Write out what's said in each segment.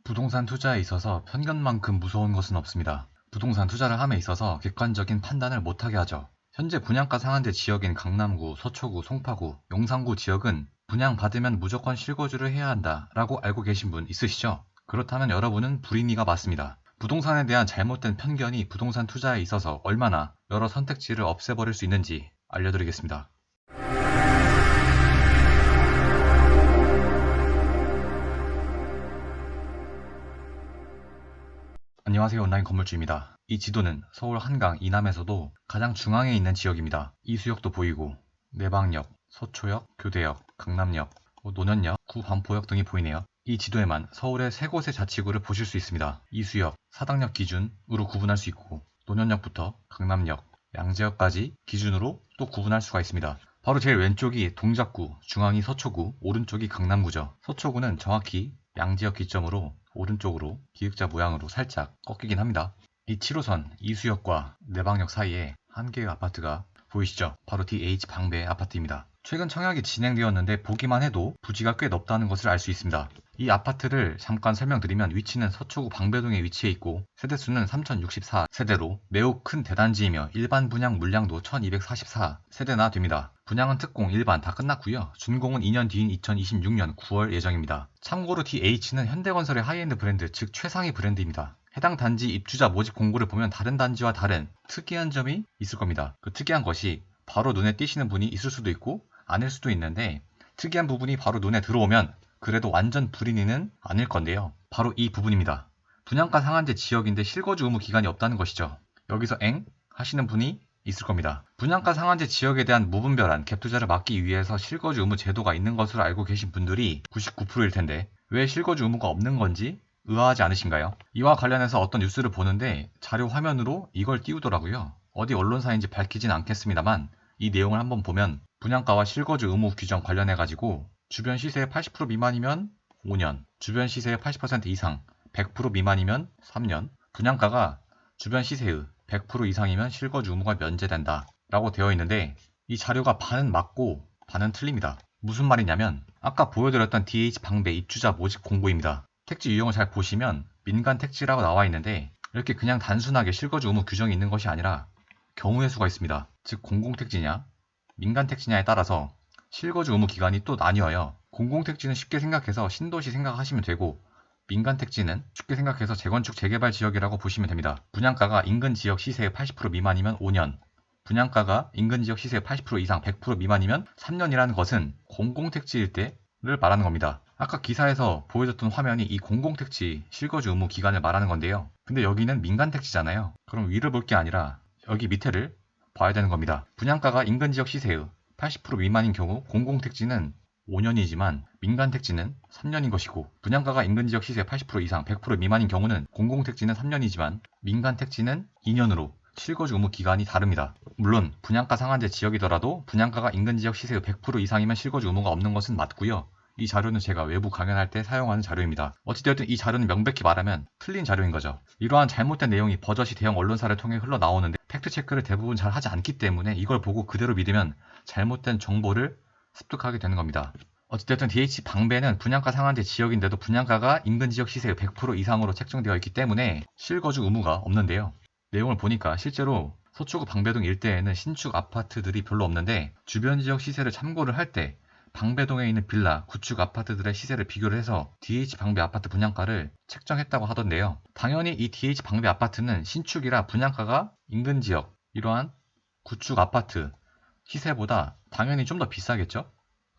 부동산 투자에 있어서 편견만큼 무서운 것은 없습니다. 부동산 투자를 함에 있어서 객관적인 판단을 못하게 하죠. 현재 분양가 상한제 지역인 강남구, 서초구, 송파구, 용산구 지역은 분양받으면 무조건 실거주를 해야 한다라고 알고 계신 분 있으시죠? 그렇다면 여러분은 불인이가 맞습니다. 부동산에 대한 잘못된 편견이 부동산 투자에 있어서 얼마나 여러 선택지를 없애버릴 수 있는지 알려드리겠습니다. 안녕하세요. 온라인 건물주입니다. 이 지도는 서울 한강 이남에서도 가장 중앙에 있는 지역입니다. 이수역도 보이고 내방역, 서초역, 교대역, 강남역, 논현역, 구반포역 등이 보이네요. 이 지도에만 서울의 세 곳의 자치구를 보실 수 있습니다. 이수역, 사당역 기준으로 구분할 수 있고 논현역부터 강남역, 양재역까지 기준으로 또 구분할 수가 있습니다. 바로 제일 왼쪽이 동작구, 중앙이 서초구, 오른쪽이 강남구죠. 서초구는 정확히 양재역 기점으로 오른쪽으로 기역자 모양으로 살짝 꺾이긴 합니다. 이 7호선 이수역과 내방역 사이에 한 개의 아파트가 보이시죠? 바로 DH 방배 아파트입니다. 최근 청약이 진행되었는데 보기만 해도 부지가 꽤 넓다는 것을 알 수 있습니다. 이 아파트를 잠깐 설명드리면 위치는 서초구 방배동에 위치해 있고 세대수는 3064세대로 매우 큰 대단지이며 일반 분양 물량도 1244세대나 됩니다. 분양은 특공, 일반 다 끝났고요. 준공은 2년 뒤인 2026년 9월 예정입니다. 참고로 DH는 현대건설의 하이엔드 브랜드, 즉 최상위 브랜드입니다. 해당 단지 입주자 모집 공고를 보면 다른 단지와 다른 특이한 점이 있을 겁니다. 그 특이한 것이 바로 눈에 띄시는 분이 있을 수도 있고 아닐 수도 있는데 특이한 부분이 바로 눈에 들어오면 그래도 완전 불인이는 아닐 건데요. 바로 이 부분입니다. 분양가 상한제 지역인데 실거주 의무 기간이 없다는 것이죠. 여기서 엥? 하시는 분이 있을 겁니다. 분양가 상한제 지역에 대한 무분별한 갭투자를 막기 위해서 실거주 의무 제도가 있는 것으로 알고 계신 분들이 99%일 텐데 왜 실거주 의무가 없는 건지 의아하지 않으신가요? 이와 관련해서 어떤 뉴스를 보는데 자료 화면으로 이걸 띄우더라고요. 어디 언론사인지 밝히진 않겠습니다만 이 내용을 한번 보면 분양가와 실거주 의무 규정 관련해가지고 주변 시세의 80% 미만이면 5년, 주변 시세의 80% 이상 100% 미만이면 3년, 분양가가 주변 시세의 100% 이상이면 실거주 의무가 면제된다 라고 되어 있는데 이 자료가 반은 맞고 반은 틀립니다. 무슨 말이냐면 아까 보여드렸던 DH 방배 입주자 모집 공고입니다. 택지 유형을 잘 보시면 민간 택지라고 나와 있는데 이렇게 그냥 단순하게 실거주 의무 규정이 있는 것이 아니라 경우의 수가 있습니다. 즉 공공택지냐 민간 택지냐에 따라서 실거주 의무 기간이 또 나뉘어요. 공공택지는 쉽게 생각해서 신도시 생각하시면 되고 민간 택지는 쉽게 생각해서 재건축 재개발 지역이라고 보시면 됩니다. 분양가가 인근 지역 시세의 80% 미만이면 5년, 분양가가 인근 지역 시세의 80% 이상 100% 미만이면 3년이라는 것은 공공택지일 때를 말하는 겁니다. 아까 기사에서 보여줬던 화면이 이 공공택지 실거주 의무 기간을 말하는 건데요. 근데 여기는 민간택지잖아요. 그럼 위를 볼 게 아니라 여기 밑에를 봐야 되는 겁니다. 분양가가 인근 지역 시세의 80% 미만인 경우 공공택지는 5년이지만 민간택지는 3년인 것이고 분양가가 인근 지역 시세의 80% 이상 100% 미만인 경우는 공공택지는 3년이지만 민간택지는 2년으로 실거주 의무 기간이 다릅니다. 물론 분양가 상한제 지역이더라도 분양가가 인근 지역 시세의 100% 이상이면 실거주 의무가 없는 것은 맞고요. 이 자료는 제가 외부 강연할 때 사용하는 자료입니다. 어찌되었든 이 자료는 명백히 말하면 틀린 자료인 거죠. 이러한 잘못된 내용이 버젓이 대형 언론사를 통해 흘러나오는데 팩트체크를 대부분 잘 하지 않기 때문에 이걸 보고 그대로 믿으면 잘못된 정보를 습득하게 되는 겁니다. 어찌됐든 DH 방배는 분양가 상한제 지역인데도 분양가가 인근 지역 시세의 100% 이상으로 책정되어 있기 때문에 실거주 의무가 없는데요. 내용을 보니까 실제로 서초구 방배동 일대에는 신축 아파트들이 별로 없는데 주변 지역 시세를 참고를 할 때 방배동에 있는 빌라, 구축 아파트들의 시세를 비교를 해서 DH 방배 아파트 분양가를 책정했다고 하던데요. 당연히 이 DH 방배 아파트는 신축이라 분양가가 인근 지역, 이러한 구축 아파트 시세보다 당연히 좀 더 비싸겠죠?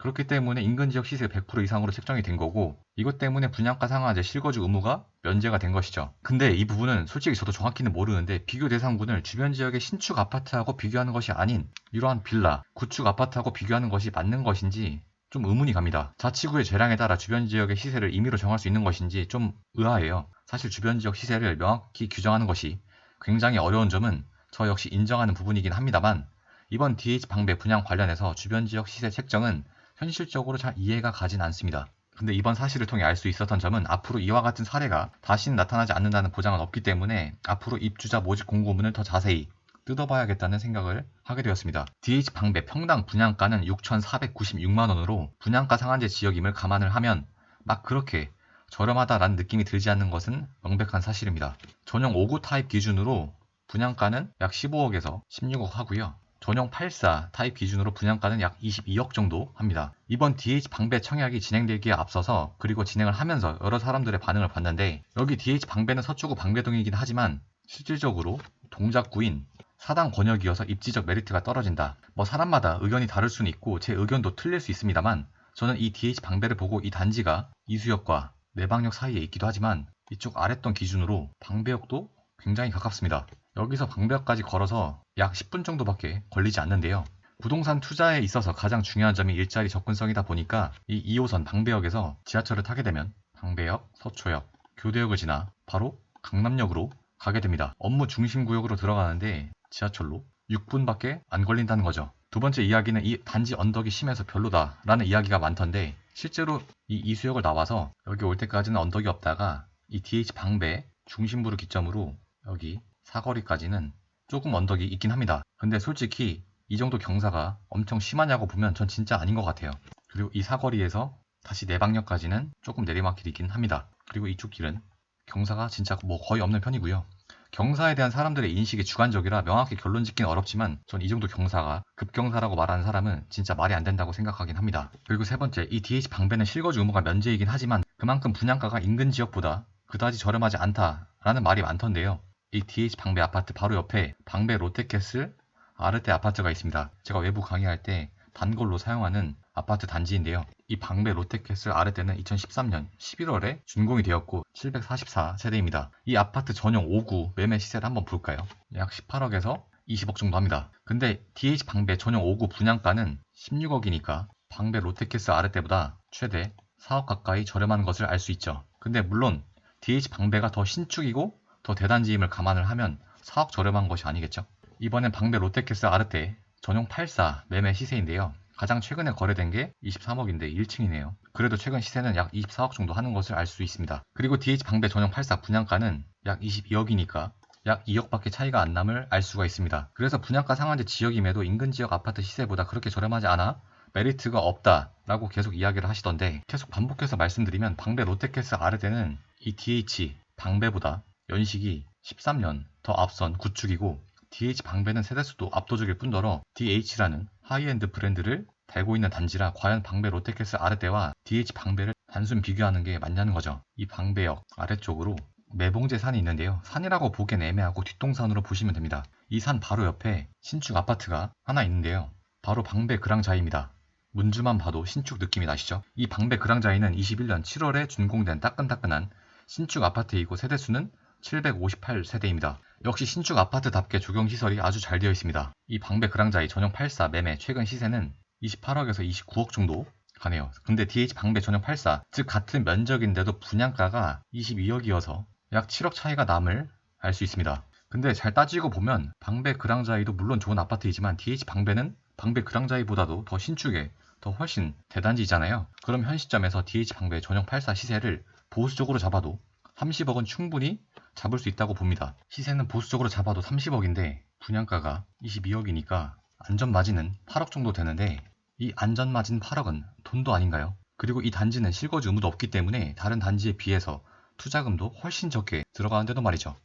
그렇기 때문에 인근 지역 시세 100% 이상으로 책정이 된 거고 이것 때문에 분양가 상한제 실거주 의무가 면제가 된 것이죠. 근데 이 부분은 솔직히 저도 정확히는 모르는데 비교 대상군을 주변 지역의 신축 아파트하고 비교하는 것이 아닌 이러한 빌라, 구축 아파트하고 비교하는 것이 맞는 것인지 좀 의문이 갑니다. 자치구의 재량에 따라 주변 지역의 시세를 임의로 정할 수 있는 것인지 좀 의아해요. 사실 주변 지역 시세를 명확히 규정하는 것이 굉장히 어려운 점은 저 역시 인정하는 부분이긴 합니다만 이번 DH 방배 분양 관련해서 주변 지역 시세 책정은 현실적으로 잘 이해가 가진 않습니다. 근데 이번 사실을 통해 알 수 있었던 점은 앞으로 이와 같은 사례가 다시는 나타나지 않는다는 보장은 없기 때문에 앞으로 입주자 모집 공고문을 더 자세히 뜯어봐야겠다는 생각을 하게 되었습니다. DH 방배 평당 분양가는 6,496만원으로 분양가 상한제 지역임을 감안을 하면 막 그렇게 저렴하다라는 느낌이 들지 않는 것은 명백한 사실입니다. 전용 5구 타입 기준으로 분양가는 약 15억에서 16억 하고요. 전용 84 타입 기준으로 분양가는 약 22억 정도 합니다. 이번 DH 방배 청약이 진행되기에 앞서서 그리고 진행을 하면서 여러 사람들의 반응을 봤는데, 여기 DH 방배는 서초구 방배동이긴 하지만 실질적으로 동작구인 사당 권역이어서 입지적 메리트가 떨어진다. 뭐 사람마다 의견이 다를 수는 있고 제 의견도 틀릴 수 있습니다만, 저는 이 DH 방배를 보고 이 단지가 이수역과 내방역 사이에 있기도 하지만 이쪽 아랫동 기준으로 방배역도 굉장히 가깝습니다. 여기서 방배역까지 걸어서 약 10분 정도밖에 걸리지 않는데요. 부동산 투자에 있어서 가장 중요한 점이 일자리 접근성이다 보니까 이 2호선 방배역에서 지하철을 타게 되면 방배역, 서초역, 교대역을 지나 바로 강남역으로 가게 됩니다. 업무 중심 구역으로 들어가는데 지하철로 6분밖에 안 걸린다는 거죠. 두 번째 이야기는 이 단지 언덕이 심해서 별로다라는 이야기가 많던데, 실제로 이 이수역을 나와서 여기 올 때까지는 언덕이 없다가 이 DH 방배 중심부를 기점으로 여기 사거리까지는 조금 언덕이 있긴 합니다. 근데 솔직히 이 정도 경사가 엄청 심하냐고 보면 전 진짜 아닌 것 같아요. 그리고 이 사거리에서 다시 내방역까지는 조금 내리막길이긴 합니다. 그리고 이쪽 길은 경사가 진짜 뭐 거의 없는 편이고요. 경사에 대한 사람들의 인식이 주관적이라 명확히 결론 짓기는 어렵지만 전 이 정도 경사가 급경사라고 말하는 사람은 진짜 말이 안 된다고 생각하긴 합니다. 그리고 세 번째, 이 DH 방배는 실거주 의무가 면제이긴 하지만 그만큼 분양가가 인근 지역보다 그다지 저렴하지 않다라는 말이 많던데요. 이 DH 방배 아파트 바로 옆에 방배 롯데캐슬 아르테 아파트가 있습니다. 제가 외부 강의할 때 단골로 사용하는 아파트 단지인데요. 이 방배 롯데캐슬 아르테는 2013년 11월에 준공이 되었고 744세대입니다. 이 아파트 전용 5구 매매 시세를 한번 볼까요? 약 18억에서 20억 정도 합니다. 근데 DH 방배 전용 5구 분양가는 16억이니까 방배 롯데캐슬 아르테보다 최대 4억 가까이 저렴한 것을 알 수 있죠. 근데 물론 DH 방배가 더 신축이고 더 대단지임을 감안을 하면 4억 저렴한 것이 아니겠죠. 이번엔 방배 롯데캐슬 아르테 전용 84 매매 시세인데요. 가장 최근에 거래된 게 23억인데 1층이네요. 그래도 최근 시세는 약 24억 정도 하는 것을 알 수 있습니다. 그리고 DH 방배 전용 84 분양가는 약 22억이니까 약 2억밖에 차이가 안 남을 알 수가 있습니다. 그래서 분양가 상한제 지역임에도 인근 지역 아파트 시세보다 그렇게 저렴하지 않아 메리트가 없다라고 계속 이야기를 하시던데, 계속 반복해서 말씀드리면 방배 롯데캐슬 아르테는 이 DH 방배보다 연식이 13년 더 앞선 구축이고, DH 방배는 세대수도 압도적일 뿐더러 DH라는 하이엔드 브랜드를 달고 있는 단지라 과연 방배 롯데캐슬 아르테와 DH 방배를 단순 비교하는 게 맞냐는 거죠. 이 방배역 아래쪽으로 매봉제 산이 있는데요. 산이라고 보기엔 애매하고 뒷동산으로 보시면 됩니다. 이 산 바로 옆에 신축 아파트가 하나 있는데요. 바로 방배 그랑자이입니다. 문주만 봐도 신축 느낌이 나시죠? 이 방배 그랑자이는 21년 7월에 준공된 따끈따끈한 신축 아파트이고 세대수는 758세대입니다. 역시 신축 아파트답게 조경시설이 아주 잘 되어 있습니다. 이 방배 그랑자이 전용 84 매매 최근 시세는 28억에서 29억 정도 가네요. 근데 DH 방배 전용 84, 즉 같은 면적인데도 분양가가 22억이어서 약 7억 차이가 남을 알 수 있습니다. 근데 잘 따지고 보면 방배 그랑자이도 물론 좋은 아파트이지만 DH 방배는 방배 그랑자이보다도 더 신축에 더 훨씬 대단지잖아요. 그럼 현 시점에서 DH 방배 전용 84 시세를 보수적으로 잡아도 30억은 충분히 잡을 수 있다고 봅니다. 시세는 보수적으로 잡아도 30억인데 분양가가 22억이니까 안전마진은 8억 정도 되는데, 이 안전마진 8억은 돈도 아닌가요? 그리고 이 단지는 실거주 의무도 없기 때문에 다른 단지에 비해서 투자금도 훨씬 적게 들어가는데도 말이죠.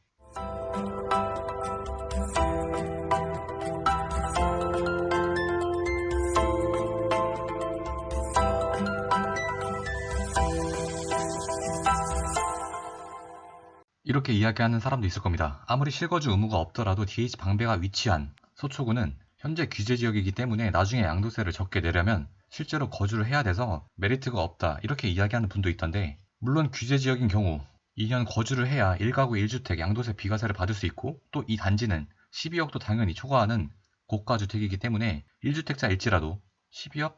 이렇게 이야기하는 사람도 있을 겁니다. 아무리 실거주 의무가 없더라도 DH 방배가 위치한 서초구는 현재 규제 지역이기 때문에 나중에 양도세를 적게 내려면 실제로 거주를 해야 돼서 메리트가 없다, 이렇게 이야기하는 분도 있던데, 물론 규제 지역인 경우 2년 거주를 해야 1가구 1주택 양도세 비과세를 받을 수 있고, 또 이 단지는 12억도 당연히 초과하는 고가주택이기 때문에 1주택자일지라도 12억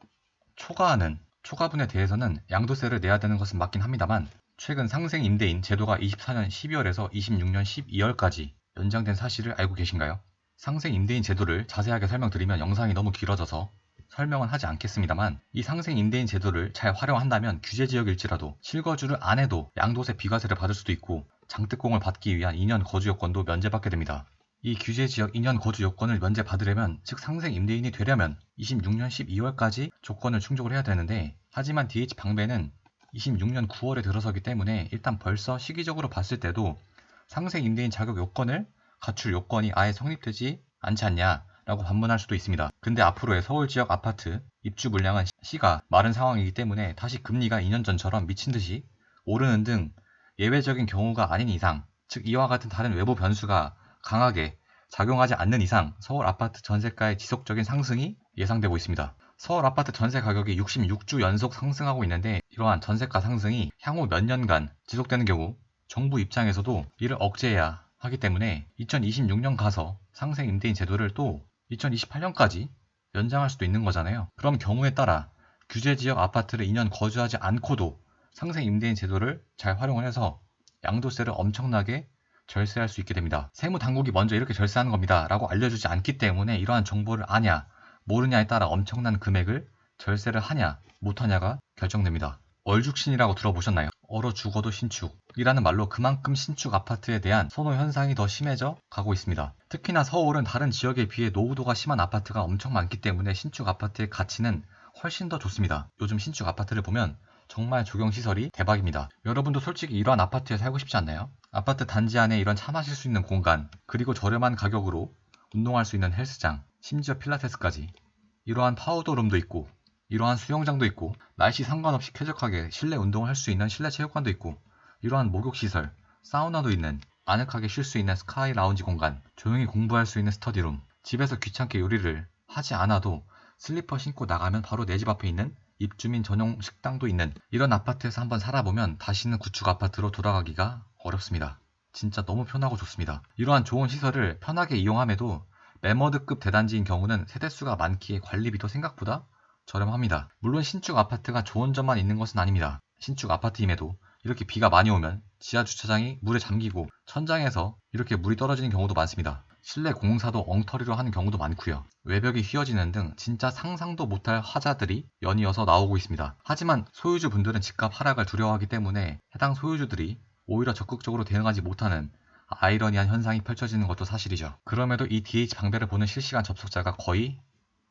초과하는 초과분에 대해서는 양도세를 내야 되는 것은 맞긴 합니다만, 최근 상생 임대인 제도가 24년 12월에서 26년 12월까지 연장된 사실을 알고 계신가요? 상생 임대인 제도를 자세하게 설명드리면 영상이 너무 길어져서 설명은 하지 않겠습니다만, 이 상생 임대인 제도를 잘 활용한다면 규제 지역일지라도 실거주를 안 해도 양도세 비과세를 받을 수도 있고 장특공을 받기 위한 2년 거주 요건도 면제받게 됩니다. 이 규제 지역 2년 거주 요건을 면제받으려면, 즉 상생 임대인이 되려면 26년 12월까지 조건을 충족을 해야 되는데, 하지만 DH 방배는 26년 9월에 들어서기 때문에 일단 벌써 시기적으로 봤을 때도 상세 임대인 자격 요건을 갖출 요건이 아예 성립되지 않지 않냐라고 반문할 수도 있습니다. 근데 앞으로의 서울 지역 아파트 입주 물량은 시가 마른 상황이기 때문에 다시 금리가 2년 전처럼 미친 듯이 오르는 등 예외적인 경우가 아닌 이상, 즉 이와 같은 다른 외부 변수가 강하게 작용하지 않는 이상 서울 아파트 전세가의 지속적인 상승이 예상되고 있습니다. 서울 아파트 전세 가격이 66주 연속 상승하고 있는데 이러한 전세가 상승이 향후 몇 년간 지속되는 경우 정부 입장에서도 이를 억제해야 하기 때문에 2026년 가서 상생 임대인 제도를 또 2028년까지 연장할 수도 있는 거잖아요. 그럼 경우에 따라 규제 지역 아파트를 2년 거주하지 않고도 상생 임대인 제도를 잘 활용을 해서 양도세를 엄청나게 절세할 수 있게 됩니다. 세무당국이 먼저 이렇게 절세하는 겁니다 라고 알려주지 않기 때문에 이러한 정보를 아냐 모르냐에 따라 엄청난 금액을 절세를 하냐 못하냐가 결정됩니다. 얼죽신이라고 들어보셨나요? 얼어 죽어도 신축이라는 말로 그만큼 신축 아파트에 대한 선호 현상이 더 심해져 가고 있습니다. 특히나 서울은 다른 지역에 비해 노후도가 심한 아파트가 엄청 많기 때문에 신축 아파트의 가치는 훨씬 더 좋습니다. 요즘 신축 아파트를 보면 정말 조경시설이 대박입니다. 여러분도 솔직히 이러한 아파트에 살고 싶지 않나요? 아파트 단지 안에 이런 차 마실 수 있는 공간, 그리고 저렴한 가격으로 운동할 수 있는 헬스장, 심지어 필라테스까지, 이러한 파우더룸도 있고 이러한 수영장도 있고 날씨 상관없이 쾌적하게 실내 운동을 할 수 있는 실내 체육관도 있고 이러한 목욕시설, 사우나도 있는 아늑하게 쉴 수 있는 스카이 라운지 공간, 조용히 공부할 수 있는 스터디룸, 집에서 귀찮게 요리를 하지 않아도 슬리퍼 신고 나가면 바로 내 집 앞에 있는 입주민 전용 식당도 있는 이런 아파트에서 한번 살아보면 다시는 구축 아파트로 돌아가기가 어렵습니다. 진짜 너무 편하고 좋습니다. 이러한 좋은 시설을 편하게 이용함에도 매머드급 대단지인 경우는 세대수가 많기에 관리비도 생각보다 저렴합니다. 물론 신축 아파트가 좋은 점만 있는 것은 아닙니다. 신축 아파트임에도 이렇게 비가 많이 오면 지하 주차장이 물에 잠기고 천장에서 이렇게 물이 떨어지는 경우도 많습니다. 실내 공사도 엉터리로 하는 경우도 많고요. 외벽이 휘어지는 등 진짜 상상도 못할 화자들이 연이어서 나오고 있습니다. 하지만 소유주분들은 집값 하락을 두려워하기 때문에 해당 소유주들이 오히려 적극적으로 대응하지 못하는 아이러니한 현상이 펼쳐지는 것도 사실이죠. 그럼에도 이 DH 방배를 보는 실시간 접속자가 거의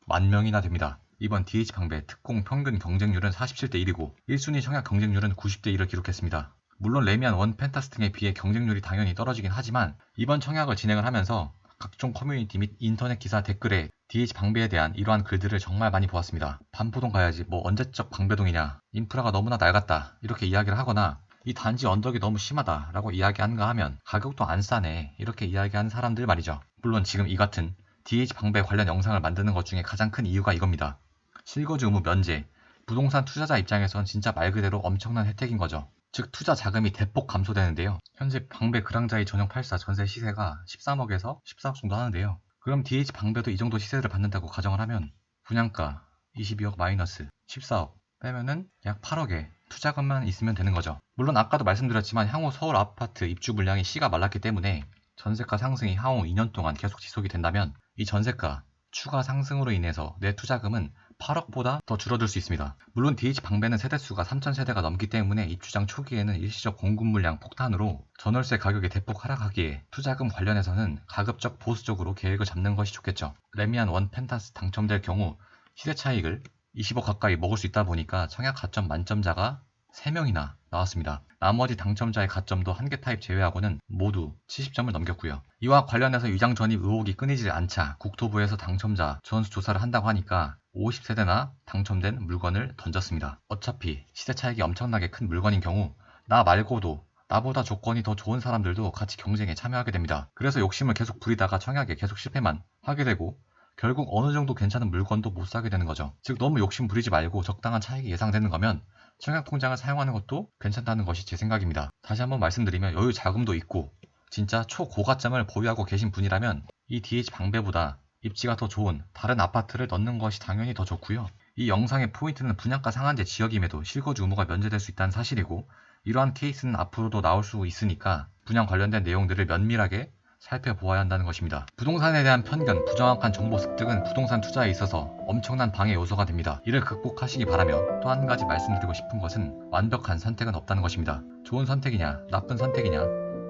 10,000명이나 됩니다. 이번 DH 방배 특공 평균 경쟁률은 47대 1이고 1순위 청약 경쟁률은 90대 1을 기록했습니다. 물론 레미안 원 펜타스 등에 비해 경쟁률이 당연히 떨어지긴 하지만 이번 청약을 진행을 하면서 각종 커뮤니티 및 인터넷 기사 댓글에 DH 방배에 대한 이러한 글들을 정말 많이 보았습니다. 반포동 가야지 뭐 언제적 방배동이냐, 인프라가 너무나 낡았다 이렇게 이야기를 하거나 이 단지 언덕이 너무 심하다 라고 이야기하는가 하면 가격도 안 싸네 이렇게 이야기하는 사람들 말이죠. 물론 지금 이 같은 DH 방배 관련 영상을 만드는 것 중에 가장 큰 이유가 이겁니다. 실거주 의무 면제, 부동산 투자자 입장에선 진짜 말 그대로 엄청난 혜택인 거죠. 즉 투자 자금이 대폭 감소되는데요. 현재 방배 그랑자이 전용 84 전세 시세가 13억에서 14억 정도 하는데요. 그럼 DH 방배도 이 정도 시세를 받는다고 가정을 하면 분양가 22억 마이너스 14억 빼면은 약 8억에 투자금만 있으면 되는 거죠. 물론 아까도 말씀드렸지만 향후 서울 아파트 입주 물량이 시가 말랐기 때문에 전세가 상승이 향후 2년 동안 계속 지속이 된다면 이 전세가 추가 상승으로 인해서 내 투자금은 8억보다 더 줄어들 수 있습니다. 물론 DH 방배는 세대수가 3,000세대가 넘기 때문에 입주장 초기에는 일시적 공급 물량 폭탄으로 전월세 가격이 대폭 하락하기에 투자금 관련해서는 가급적 보수적으로 계획을 잡는 것이 좋겠죠. 레미안 원 펜타스 당첨될 경우 시세 차익을 20억 가까이 먹을 수 있다 보니까 청약 가점 만점자가 3명이나 나왔습니다. 나머지 당첨자의 가점도 한 개 타입 제외하고는 모두 70점을 넘겼고요. 이와 관련해서 위장 전입 의혹이 끊이질 않자 국토부에서 당첨자 전수 조사를 한다고 하니까 50세대나 당첨된 물건을 던졌습니다. 어차피 시세 차익이 엄청나게 큰 물건인 경우 나 말고도 나보다 조건이 더 좋은 사람들도 같이 경쟁에 참여하게 됩니다. 그래서 욕심을 계속 부리다가 청약에 계속 실패만 하게 되고 결국 어느 정도 괜찮은 물건도 못 사게 되는 거죠. 즉 너무 욕심 부리지 말고 적당한 차익이 예상되는 거면 청약통장을 사용하는 것도 괜찮다는 것이 제 생각입니다. 다시 한번 말씀드리면 여유 자금도 있고 진짜 초고가점을 보유하고 계신 분이라면 이 DH 방배보다 입지가 더 좋은 다른 아파트를 넣는 것이 당연히 더 좋고요. 이 영상의 포인트는 분양가 상한제 지역임에도 실거주 의무가 면제될 수 있다는 사실이고 이러한 케이스는 앞으로도 나올 수 있으니까 분양 관련된 내용들을 면밀하게 살펴보아야 한다는 것입니다. 부동산에 대한 편견, 부정확한 정보 습득은 부동산 투자에 있어서 엄청난 방해 요소가 됩니다. 이를 극복하시기 바라며 또 한 가지 말씀드리고 싶은 것은 완벽한 선택은 없다는 것입니다. 좋은 선택이냐, 나쁜 선택이냐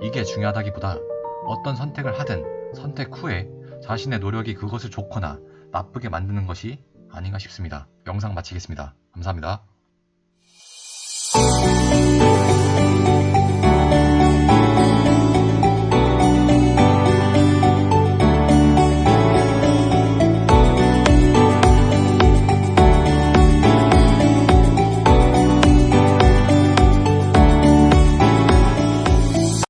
이게 중요하다기보다 어떤 선택을 하든 선택 후에 자신의 노력이 그것을 좋거나 나쁘게 만드는 것이 아닌가 싶습니다. 영상 마치겠습니다. 감사합니다.